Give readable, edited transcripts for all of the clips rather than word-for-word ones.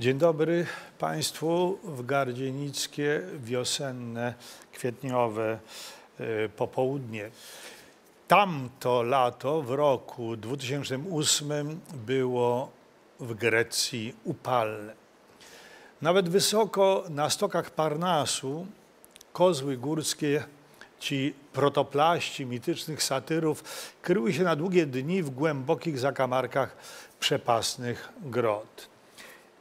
Dzień dobry Państwu w gardzienickie, wiosenne, kwietniowe popołudnie. Tamto lato w roku 2008 było w Grecji upalne. Nawet wysoko na stokach Parnasu kozły górskie, ci protoplaści mitycznych satyrów, kryły się na długie dni w głębokich zakamarkach przepastnych grot.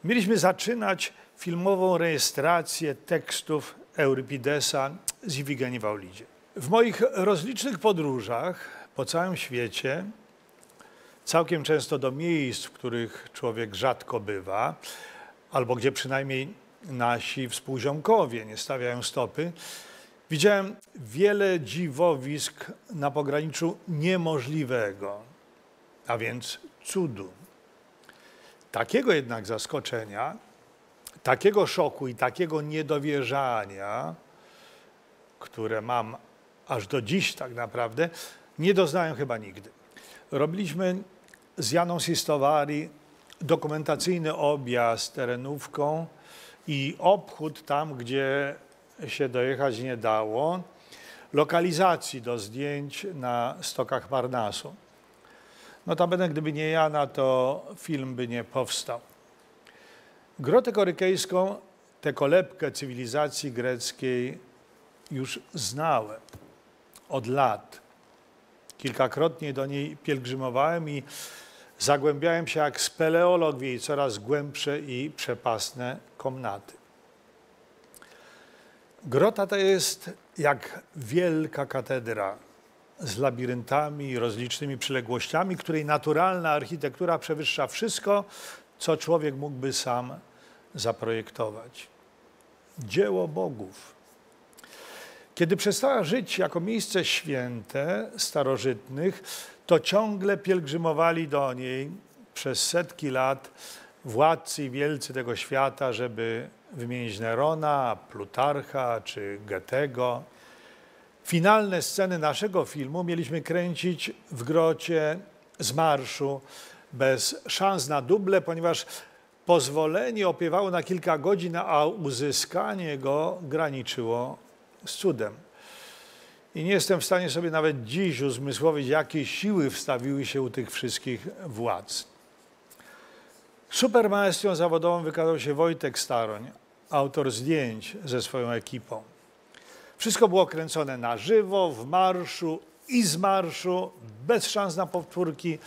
Mieliśmy zaczynać filmową rejestrację tekstów Eurypidesa z Ifigenii w Aulidzie. W moich rozlicznych podróżach po całym świecie, całkiem często do miejsc, w których człowiek rzadko bywa, albo gdzie przynajmniej nasi współziomkowie nie stawiają stopy, widziałem wiele dziwowisk na pograniczu niemożliwego, a więc cudu. Takiego jednak zaskoczenia, takiego szoku i takiego niedowierzania, które mam aż do dziś tak naprawdę, nie doznałem chyba nigdy. Robiliśmy z Janą Sistovari dokumentacyjny objazd terenówką i obchód tam, gdzie się dojechać nie dało, lokalizacji do zdjęć na stokach Parnasu. Notabene, gdyby nie Jana, to film by nie powstał. Grotę korykejską, tę kolebkę cywilizacji greckiej już znałem od lat. Kilkakrotnie do niej pielgrzymowałem i zagłębiałem się jak speleolog w jej coraz głębsze i przepastne komnaty. Grota ta jest jak wielka katedra z labiryntami i rozlicznymi przyległościami, której naturalna architektura przewyższa wszystko, co człowiek mógłby sam zaprojektować. Dzieło bogów. Kiedy przestała żyć jako miejsce święte starożytnych, to ciągle pielgrzymowali do niej przez setki lat władcy i wielcy tego świata, żeby wymienić Nerona, Plutarcha czy Goethego. Finalne sceny naszego filmu mieliśmy kręcić w grocie z marszu, bez szans na duble, ponieważ pozwolenie opiewało na kilka godzin, a uzyskanie go graniczyło z cudem. I nie jestem w stanie sobie nawet dziś uzmysłowić, jakie siły wstawiły się u tych wszystkich władz. Supermaestrą zawodową wykazał się Wojtek Staroń, autor zdjęć ze swoją ekipą. Wszystko było kręcone na żywo, w marszu i z marszu, bez szans na powtórki,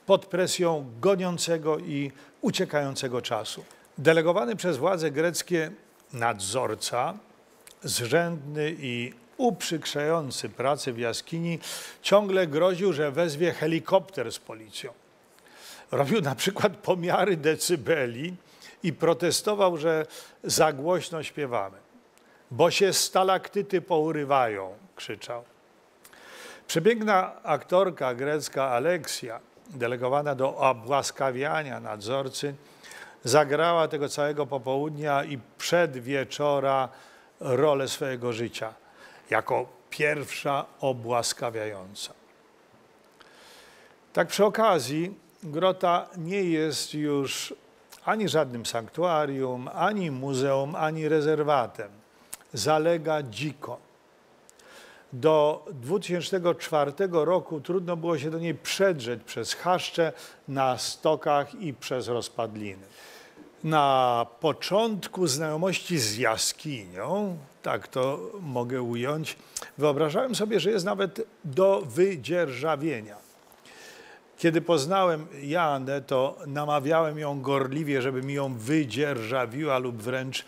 pod presją goniącego i uciekającego czasu. Delegowany przez władze greckie nadzorca, zrzędny i uprzykrzający pracę w jaskini, ciągle groził, że wezwie helikopter z policją. Robił na przykład pomiary decybeli i protestował, że za głośno śpiewamy. Bo się stalaktyty pourywają, krzyczał. Przepiękna aktorka grecka Aleksia, delegowana do obłaskawiania nadzorcy, zagrała tego całego popołudnia i przedwieczora rolę swojego życia, jako pierwsza obłaskawiająca. Tak przy okazji, grota nie jest już ani żadnym sanktuarium, ani muzeum, ani rezerwatem. Zalega dziko. Do 2004 roku trudno było się do niej przedrzeć przez chaszcze na stokach i przez rozpadliny. Na początku znajomości z jaskinią, tak to mogę ująć, wyobrażałem sobie, że jest nawet do wydzierżawienia. Kiedy poznałem Janę, to namawiałem ją gorliwie, żeby mi ją wydzierżawiła lub wręcz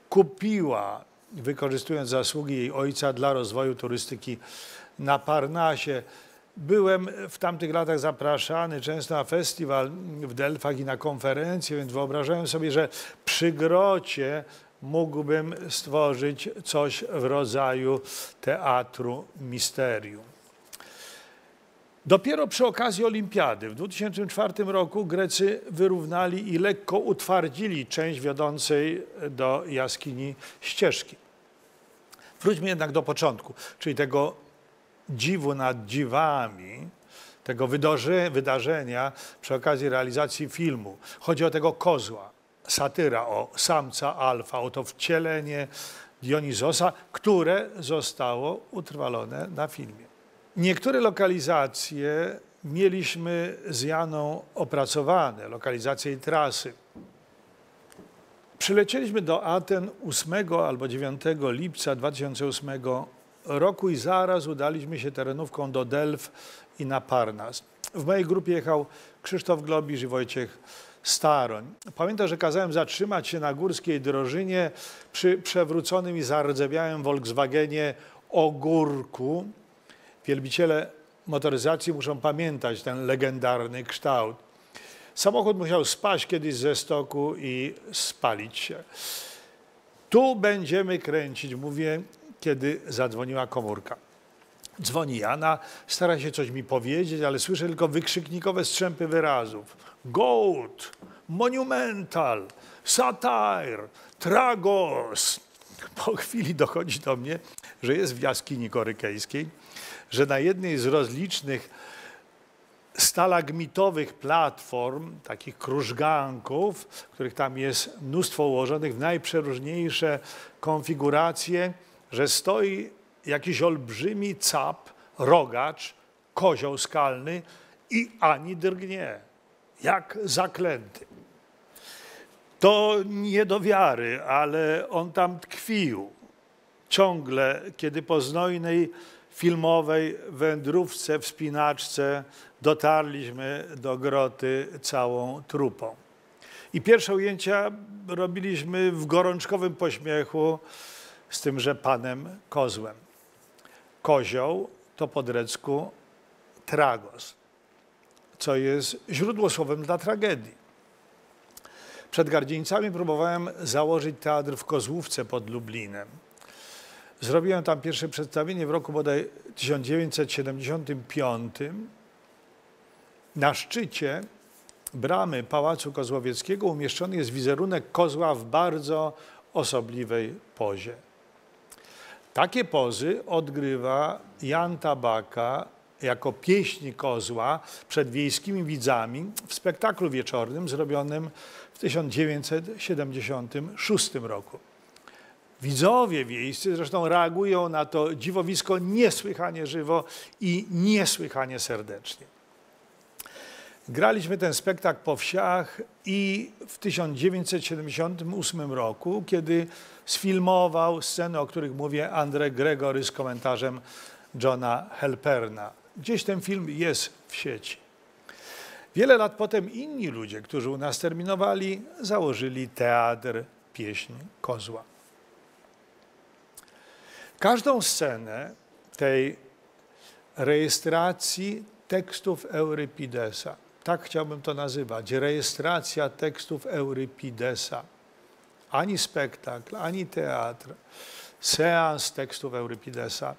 kupiła, wykorzystując zasługi jej ojca dla rozwoju turystyki na Parnasie. Byłem w tamtych latach zapraszany często na festiwal w Delfach i na konferencje, więc wyobrażałem sobie, że przy grocie mógłbym stworzyć coś w rodzaju teatru misterium. Dopiero przy okazji olimpiady w 2004 roku Grecy wyrównali i lekko utwardzili część wiodącej do jaskini ścieżki. Wróćmy jednak do początku, czyli tego dziwu nad dziwami, tego wydarzenia przy okazji realizacji filmu. Chodzi o tego kozła satyra o samca alfa, oto wcielenie Dionizosa, które zostało utrwalone na filmie. Niektóre lokalizacje mieliśmy z Janą opracowane, lokalizacje i trasy. Przylecieliśmy do Aten 8 albo 9 lipca 2008 roku i zaraz udaliśmy się terenówką do Delf i na Parnas. W mojej grupie jechał Krzysztof Globisz i Wojciech Staroń. Pamiętam, że kazałem zatrzymać się na górskiej drożynie przy przewróconym i zardzewiałym Volkswagenie Ogórku. Wielbiciele motoryzacji muszą pamiętać ten legendarny kształt. Samochód musiał spaść kiedyś ze stoku i spalić się. Tu będziemy kręcić, mówię, kiedy zadzwoniła komórka. Dzwoni Jana, stara się coś mi powiedzieć, ale słyszę tylko wykrzyknikowe strzępy wyrazów. Gold, monumental, satire, tragos. Po chwili dochodzi do mnie, że jest w jaskini korykejskiej, że na jednej z rozlicznych stalagmitowych platform, takich krużganków, których tam jest mnóstwo ułożonych w najprzeróżniejsze konfiguracje, że stoi jakiś olbrzymi cap, rogacz, kozioł skalny i ani drgnie, jak zaklęty. To nie do wiary, ale on tam tkwił ciągle, kiedy po znojnej filmowej wędrówce, wspinaczce dotarliśmy do groty całą trupą. I pierwsze ujęcia robiliśmy w gorączkowym pośmiechu z tymże panem kozłem. Kozioł to po grecku tragos, co jest źródłosłowem dla tragedii. Przed Gardzińcami próbowałem założyć teatr w Kozłówce pod Lublinem. Zrobiłem tam pierwsze przedstawienie w roku bodaj 1975. Na szczycie bramy Pałacu Kozłowieckiego umieszczony jest wizerunek kozła w bardzo osobliwej pozie. Takie pozy odgrywa Jan Tabaka jako pieśń kozła przed wiejskimi widzami w spektaklu wieczornym zrobionym w 1976 roku. Widzowie wiejscy zresztą reagują na to dziwowisko niesłychanie żywo i niesłychanie serdecznie. Graliśmy ten spektakl po wsiach i w 1978 roku, kiedy sfilmował sceny, o których mówię, Andrzej Gregory z komentarzem Johna Halperna. Gdzieś ten film jest w sieci. Wiele lat potem inni ludzie, którzy u nas terminowali, założyli teatr Pieśń Kozła. Każdą scenę tej rejestracji tekstów Eurypidesa, tak chciałbym to nazywać, rejestracja tekstów Eurypidesa, ani spektakl, ani teatr, seans tekstów Eurypidesa,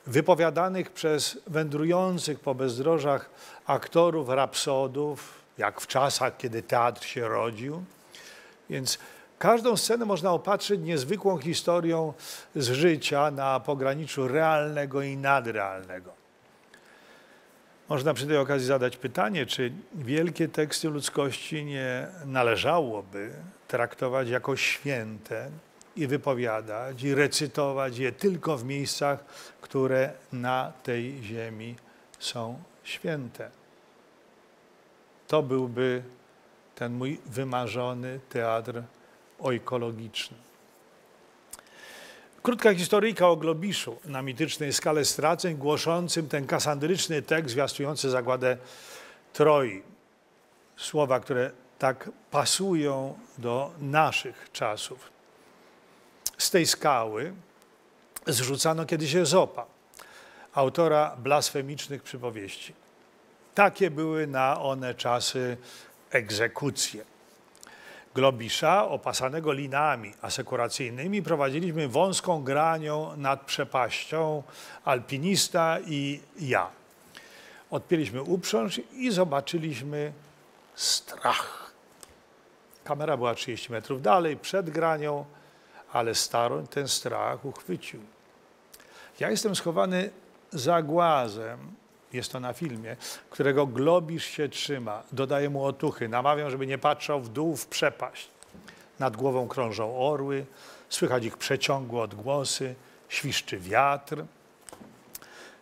wypowiadanych przez wędrujących po bezdrożach aktorów, rapsodów, jak w czasach, kiedy teatr się rodził. Więc każdą scenę można opatrzyć niezwykłą historią z życia na pograniczu realnego i nadrealnego. Można przy tej okazji zadać pytanie, czy wielkie teksty ludzkości nie należałoby traktować jako święte i wypowiadać i recytować je tylko w miejscach, które na tej ziemi są święte. To byłby ten mój wymarzony teatr ojkologiczny. Krótka historyjka o Globiszu na mitycznej skale straceń, głoszącym ten kasandryczny tekst zwiastujący zagładę Troi. Słowa, które tak pasują do naszych czasów. Z tej skały zrzucano kiedyś Ezopa, autora blasfemicznych przypowieści. Takie były na one czasy egzekucje. Globisza, opasanego linami asekuracyjnymi, prowadziliśmy wąską granią nad przepaścią, alpinista i ja. Odpięliśmy uprząż i zobaczyliśmy strach. Kamera była 30 metrów dalej, przed granią, ale Staroń ten strach uchwycił. Ja jestem schowany za głazem jest to na filmie, którego globisz się trzyma, dodaje mu otuchy, namawiam, żeby nie patrzał w dół, w przepaść. Nad głową krążą orły, słychać ich przeciągłe odgłosy, świszczy wiatr.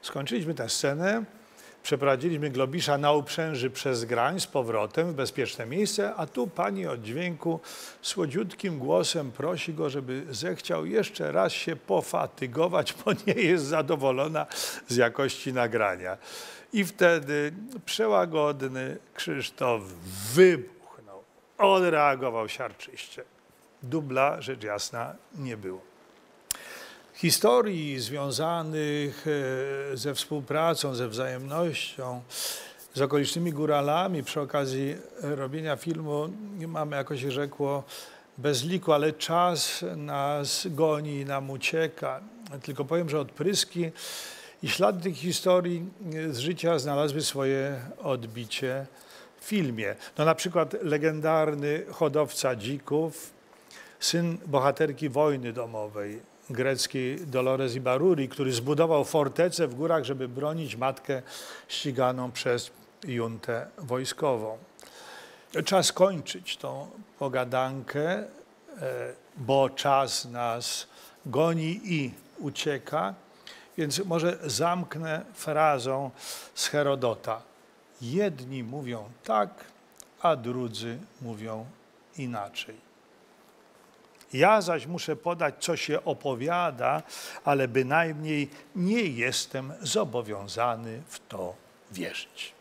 Skończyliśmy tę scenę, przeprowadziliśmy globisza na uprzęży przez grań z powrotem w bezpieczne miejsce, a tu pani od dźwięku słodziutkim głosem prosi go, żeby zechciał jeszcze raz się pofatygować, bo nie jest zadowolona z jakości nagrania. I wtedy przełagodny Krzysztof wybuchnął, odreagował siarczyście. Dubla, rzecz jasna, nie było. Historii związanych ze współpracą, ze wzajemnością, z okolicznymi góralami przy okazji robienia filmu mamy, jako się rzekło, bez liku, ale czas nas goni i nam ucieka. Tylko powiem, że odpryski i ślady tych historii z życia znalazły swoje odbicie w filmie. No, na przykład legendarny hodowca dzików, syn bohaterki wojny domowej, greckiej Dolores Ibaruri, który zbudował fortecę w górach, żeby bronić matkę ściganą przez juntę wojskową. Czas kończyć tą pogadankę, bo czas nas goni i ucieka, więc może zamknę frazą z Herodota. Jedni mówią tak, a drudzy mówią inaczej. Ja zaś muszę podać, co się opowiada, ale bynajmniej nie jestem zobowiązany w to wierzyć.